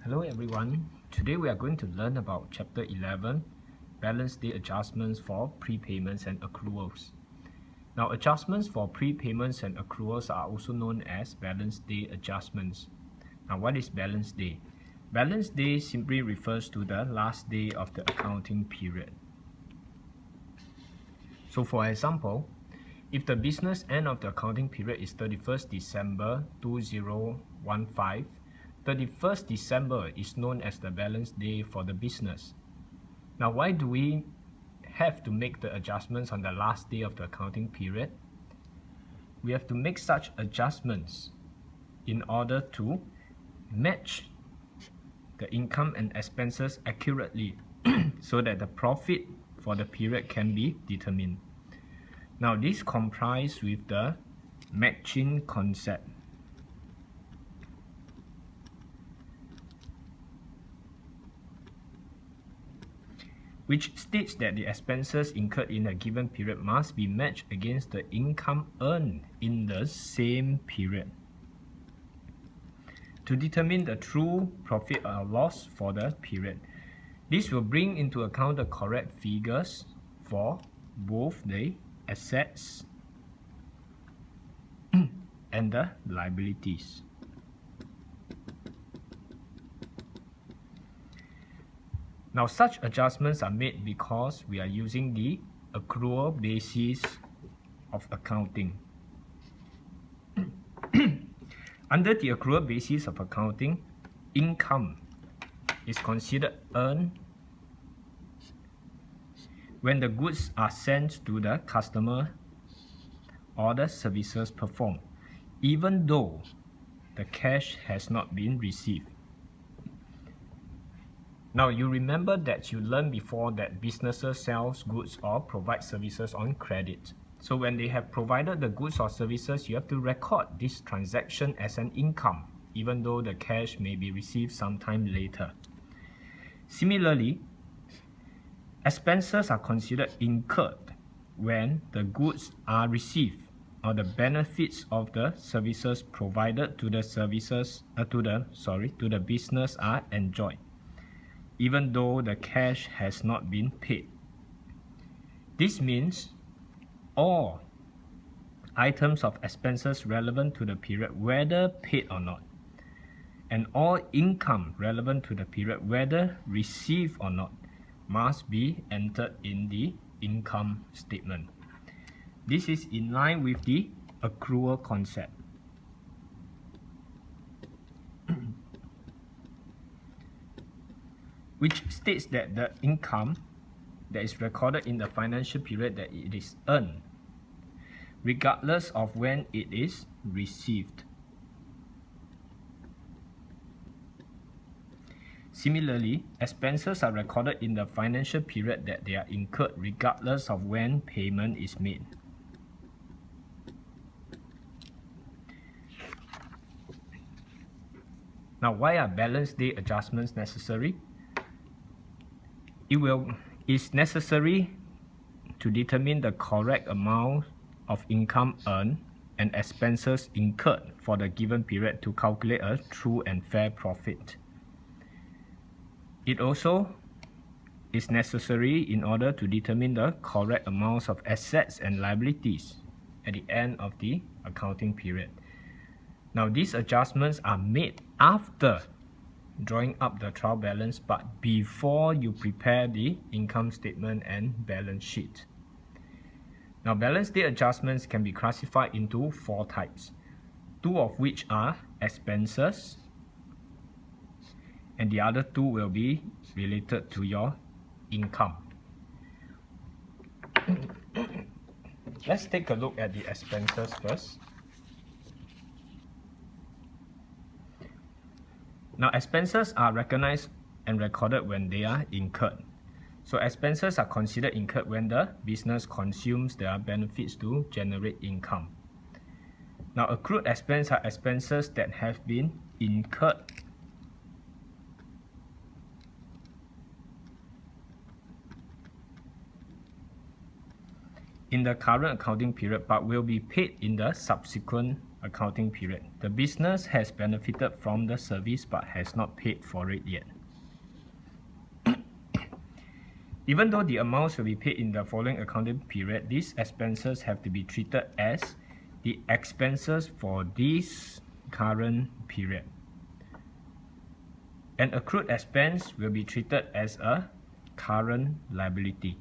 Hello everyone, today we are going to learn about Chapter 11, Balance Day Adjustments for Prepayments and Accruals. Now adjustments for prepayments and accruals are also known as balance day adjustments. Now what is balance day? Balance day simply refers to the last day of the accounting period. So for example, if the business end of the accounting period is 31st December 2015, 31st December is known as the balance day for the business. Now, why do we have to make the adjustments on the last day of the accounting period? We have to make such adjustments in order to match the income and expenses accurately so that the profit for the period can be determined. Now, this complies with the matching concept. Which states that the expenses incurred in a given period must be matched against the income earned in the same period to determine the true profit or loss for the period. This will bring into account the correct figures for both the assets and the liabilities. Now, such adjustments are made because we are using the accrual basis of accounting. Under the accrual basis of accounting, income is considered earned when the goods are sent to the customer or the services performed, even though the cash has not been received. Now, you remember that you learned before that businesses sell goods or provide services on credit. So when they have provided the goods or services, you have to record this transaction as an income, even though the cash may be received sometime later. Similarly, expenses are considered incurred when the goods are received or the benefits of the services provided to the business are enjoyed, even though the cash has not been paid. This means all items of expenses relevant to the period, whether paid or not, and all income relevant to the period, whether received or not, must be entered in the income statement. This is in line with the accrual concept. Which states that the income that is recorded in the financial period that it is earned, regardless of when it is received. Similarly, expenses are recorded in the financial period that they are incurred regardless of when payment is made. Now, why are balance day adjustments necessary? It is necessary to determine the correct amount of income earned and expenses incurred for the given period to calculate a true and fair profit. It also is necessary in order to determine the correct amounts of assets and liabilities at the end of the accounting period. Now, these adjustments are made after drawing up the trial balance, but before you prepare the income statement and balance sheet. Now, balance day adjustments can be classified into 4 types, 2 of which are expenses, and the other 2 will be related to your income. Let's take a look at the expenses first. Now, expenses are recognized and recorded when they are incurred. So expenses are considered incurred when the business consumes their benefits to generate income. Now, accrued expenses are expenses that have been incurred in the current accounting period but will be paid in the subsequent accounting period. The business has benefited from the service but has not paid for it yet. Even though the amounts will be paid in the following accounting period, these expenses have to be treated as the expenses for this current period. An accrued expense will be treated as a current liability.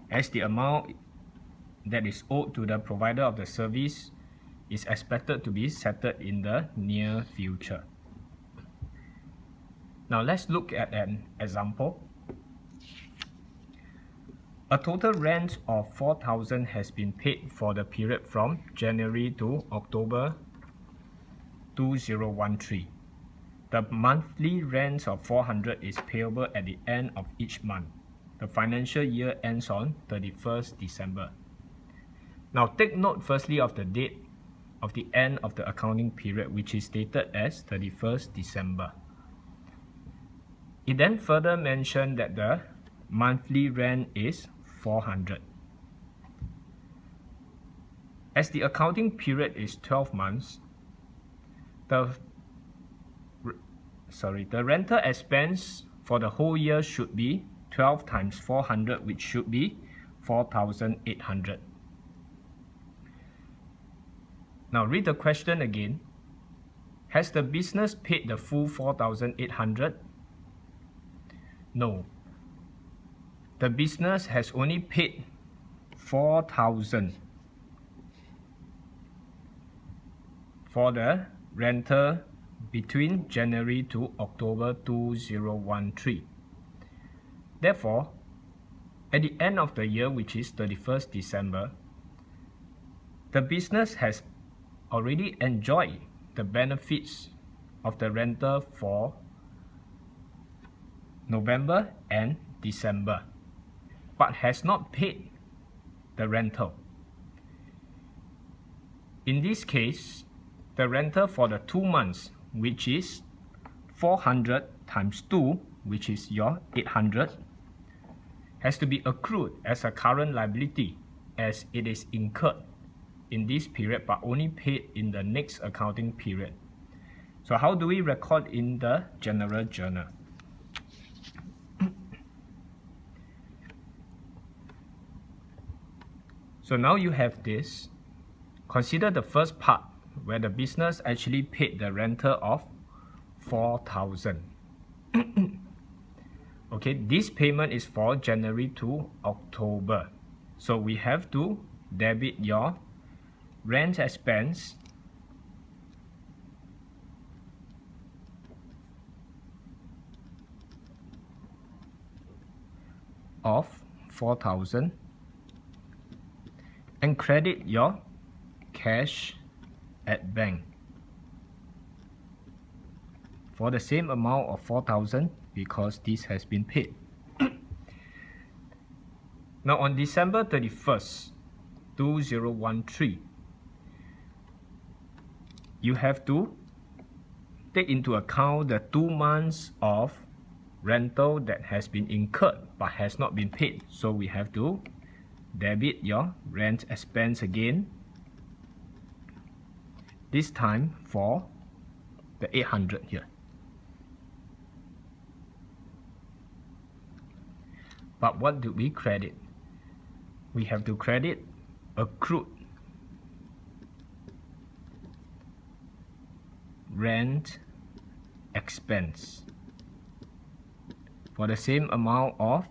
As the amount that is owed to the provider of the service is expected to be settled in the near future. Now let's look at an example. A total rent of 4,000 has been paid for the period from January to October 2013. The monthly rent of 400 is payable at the end of each month. The financial year ends on 31st December. Now take note firstly of the date of the end of the accounting period, which is stated as 31st December. It then further mentioned that the monthly rent is 400. As the accounting period is 12 months, the rental expense for the whole year should be 12 times 400, which should be 4,800. Now read the question again. Has the business paid the full 4,800? No. The business has only paid 4,000 for the rental between January to October 2013. Therefore, at the end of the year, which is 31st December, the business has already enjoyed the benefits of the rental for November and December, but has not paid the rental. In this case, the rental for the 2 months, which is 400 times 2, which is your 800, has to be accrued as a current liability as it is incurred in this period but only paid in the next accounting period. So how do we record in the general journal? So now you have this. Consider the first part where the business actually paid the rental of 4,000. Okay, this payment is for January to October. So we have to debit your rent expense of 4,000 and credit your cash at bank for the same amount of 4,000 because this has been paid. Now on December 31st, 2013, you have to take into account the 2 months of rental that has been incurred but has not been paid. So we have to debit your rent expense again, this time for the 800 here. But what do we credit? We have to credit accrued rent expense for the same amount of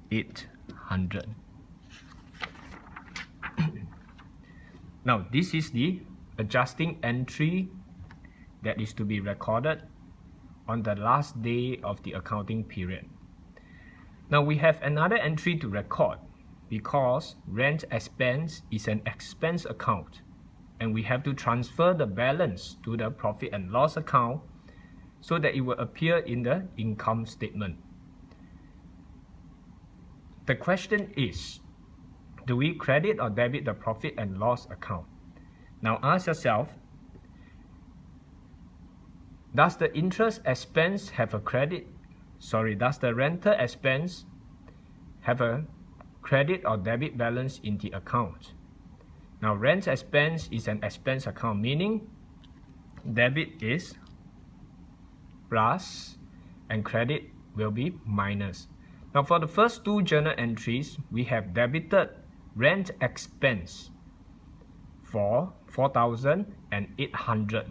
800. Now this is the adjusting entry that is to be recorded on the last day of the accounting period. Now we have another entry to record because rent expense is an expense account and we have to transfer the balance to the profit and loss account so that it will appear in the income statement. The question is, do we credit or debit the profit and loss account? Now ask yourself, does the interest expense have a credit does the rental expense have a credit or debit balance in the account? Now, rent expense is an expense account, meaning debit is plus and credit will be minus. Now, for the first two journal entries, we have debited rent expense for 4,800,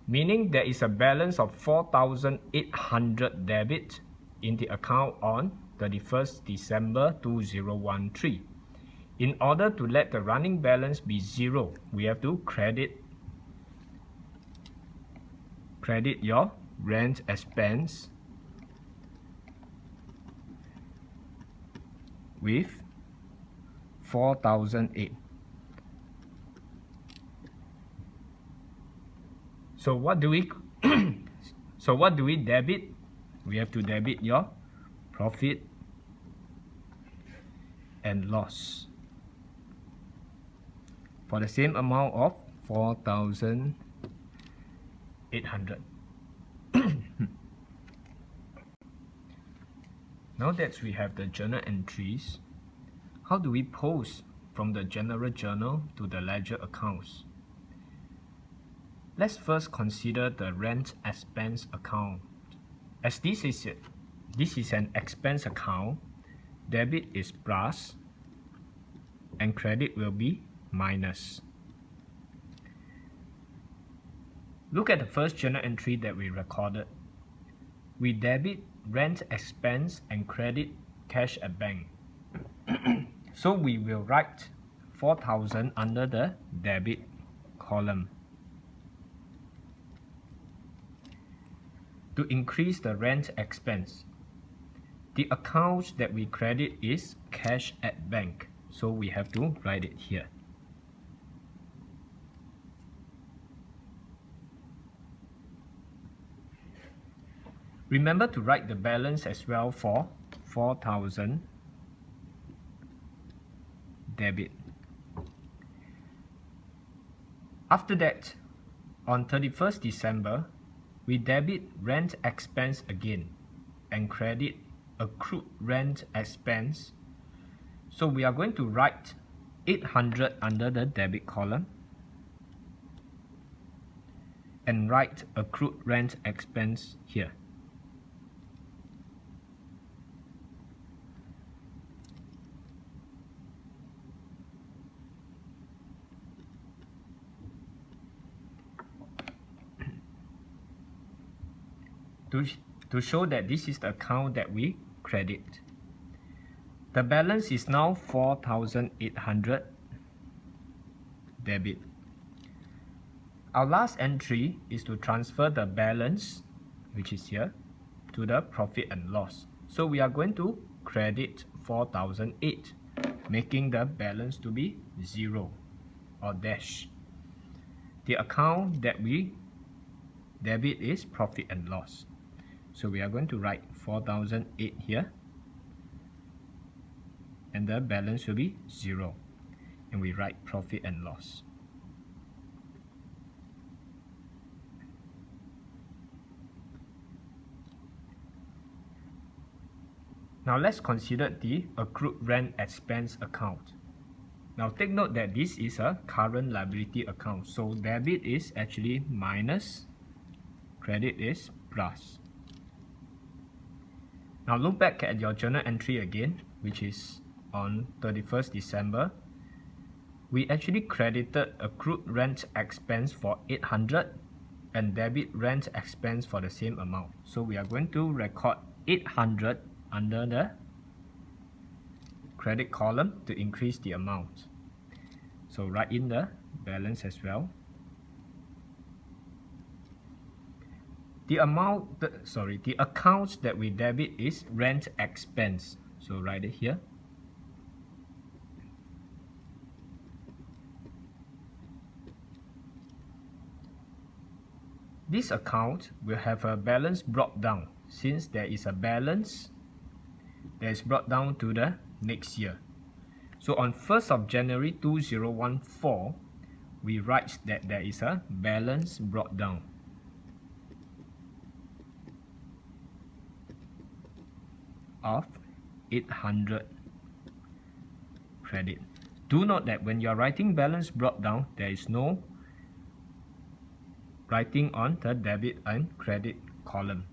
meaning there is a balance of 4,800 debit in the account on 31st December 2013. In order to let the running balance be zero, we have to credit your rent expense with 4,008. So what do we debit? We have to debit your profit and loss for the same amount of 4,800. Now that we have the journal entries, how do we post from the general journal to the ledger accounts? Let's first consider the rent expense account. As this is an expense account, debit is plus and credit will be minus. Look at the first journal entry that we recorded. We debit rent expense and credit cash at bank. So we will write 4,000 under the debit column. To increase the rent expense, the account that we credit is cash at bank, so we have to write it here. Remember to write the balance as well for 4,000 debit. After that, on 31st December, we debit rent expense again and credit accrued rent expense. So we are going to write 800 under the debit column and write accrued rent expense here. To show that this is the account that we credit. The balance is now 4,800 debit. Our last entry is to transfer the balance, which is here, to the profit and loss. So we are going to credit 4,008, making the balance to be 0 or dash. The account that we debit is profit and loss. So we are going to write 4,008 here, and the balance will be 0, and we write profit and loss. Now let's consider the accrued rent expense account. Now take note that this is a current liability account, so debit is actually minus, credit is plus. Now look back at your journal entry again, which is on 31st December. We actually credited accrued rent expense for 800 and debit rent expense for the same amount. So we are going to record 800 under the credit column to increase the amount. So write in the balance as well. The account that we debit is rent expense. So write it here. This account will have a balance brought down, since there is a balance that is brought down to the next year. So on 1st of January 2014, we write that there is a balance brought down. of 800 credit. Do note that when you are writing balance brought down, there is no writing on the debit and credit column.